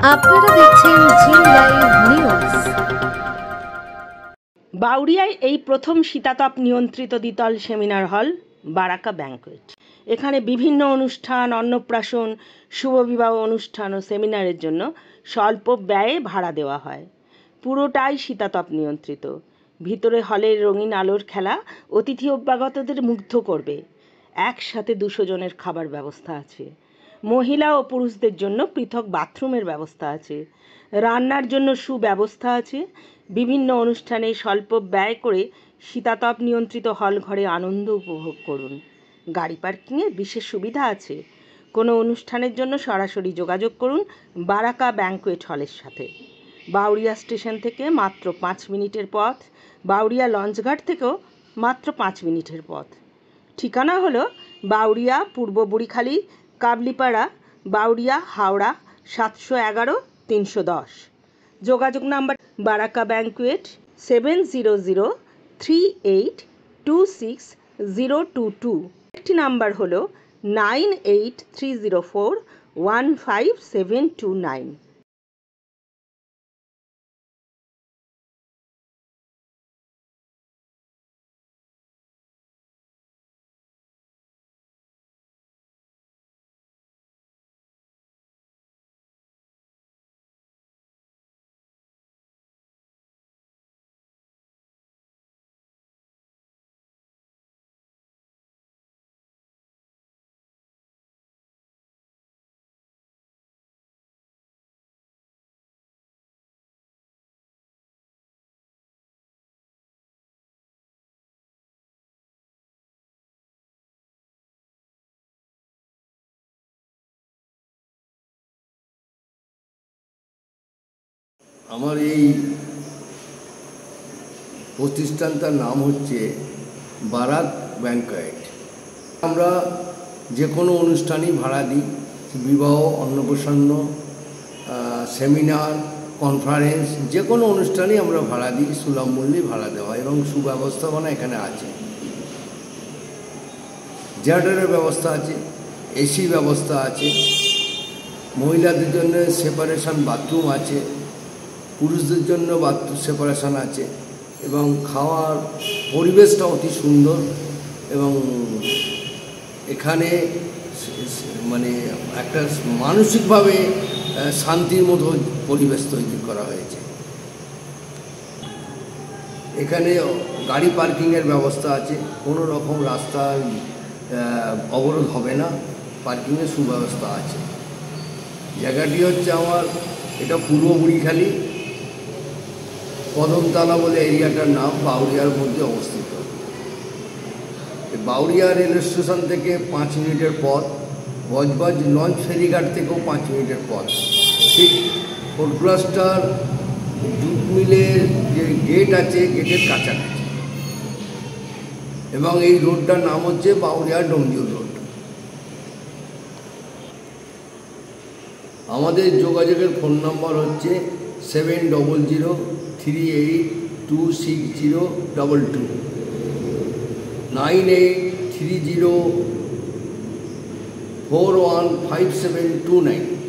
আপনারা দেখছেন জি live news. বাউরিয়ায় এই প্রথম শীতাতপ নিয়ন্ত্রিত দ্বিতল সেমিনার হল বারাকা ব্যাংকুয়েট। এখানে বিভিন্ন অনুষ্ঠান, অন্নপ্রাশন, শুভবিবাহ অনুষ্ঠান ও সেমিনারের জন্য স্বল্প ব্যয়ে ভাড়া দেওয়া হয়। পুরোটাই শীতাতপ নিয়ন্ত্রিত। ভিতরে হলের রঙিন আলোর খেলা অতিথি অভ্যাগতদের মুগ্ধ করবে। একসাথে 200 জনের খাবার ব্যবস্থা আছে। মহিলা ও পুরুষদের জন্য পৃথক বাথরুমের ব্যবস্থা আছে। রান্নার জন্য সুব্যবস্থা আছে। বিভিন্ন অনুষ্ঠানে স্বল্প ব্যয় করে শীতাতপ নিয়ন্ত্রিত হল ঘরে আনন্দ উপভোগ করুন। গাড়ি পার্কিংয়ের বিশেষ সুবিধা আছে। কোনো অনুষ্ঠানের জন্য সরাসরি যোগাযোগ করুন বারাকা ব্যাংকুয়েট হলের সাথে। বাউরিয়া স্টেশন থেকে মাত্র 5 মিনিটের পথ, বাউরিয়া লঞ্চঘাট থেকেও মাত্র 5 মিনিটের পথ। ঠিকানা হলো বাউরিয়া, পূর্ব বুড়িখালি, কাবলিপাড়া, বাউরিয়া, হাওড়া 711-310। যোগাযোগ নাম্বার বারাকা ব্যাংকুয়েট 7003826022। একটি নাম্বার হলো 9830415729। আমার এই প্রতিষ্ঠানটার নাম হচ্ছে বারাক ব্যাংকুয়েট। আমরা যে কোনো অনুষ্ঠানই ভাড়া দিই, বিবাহ, অন্নপ্রাশন, সেমিনার, কনফারেন্স, যে কোনো অনুষ্ঠানই আমরা ভাড়া দিই। সুলভ মূল্যে ভাড়া দেওয়া এবং সুব্যবস্থাপনা এখানে আছে। জেনারেটরের ব্যবস্থা আছে, এসি ব্যবস্থা আছে, মহিলাদের জন্য সেপারেশন বাথরুম আছে, পুরুষদের জন্য বাথরুম সেপারেশন আছে এবং খাওয়ার পরিবেশটা অতি সুন্দর এবং এখানে মানে একটা মানসিকভাবে শান্তির মতো পরিবেশ তৈরি করা হয়েছে। এখানে গাড়ি পার্কিংয়ের ব্যবস্থা আছে, কোনো রকম রাস্তার অবরোধ হবে না, পার্কিংয়ের সুব্যবস্থা আছে। জায়গাটি হচ্ছে আমার, এটা পূর্ব বুড়িখালি, কদমতলা বলে এরিয়াটার নাম, বাউরিয়ার মধ্যে অবস্থিত। বাউরিয়া রেল স্টেশন থেকে 5 মিনিটের পথ, বজবজ লঞ্চ ফেরিঘাট থেকেও 5 মিনিটের পথ। ঠিক ফোর্টক্লাস্টার জুট মিলের যে গেট আছে, গেটের কাছাকাছি। এবং এই রোডটার নাম হচ্ছে বাউরিয়া ডোমজুর রোড। আমাদের যোগাযোগের ফোন নম্বর হচ্ছে 7003826022, 9830415729।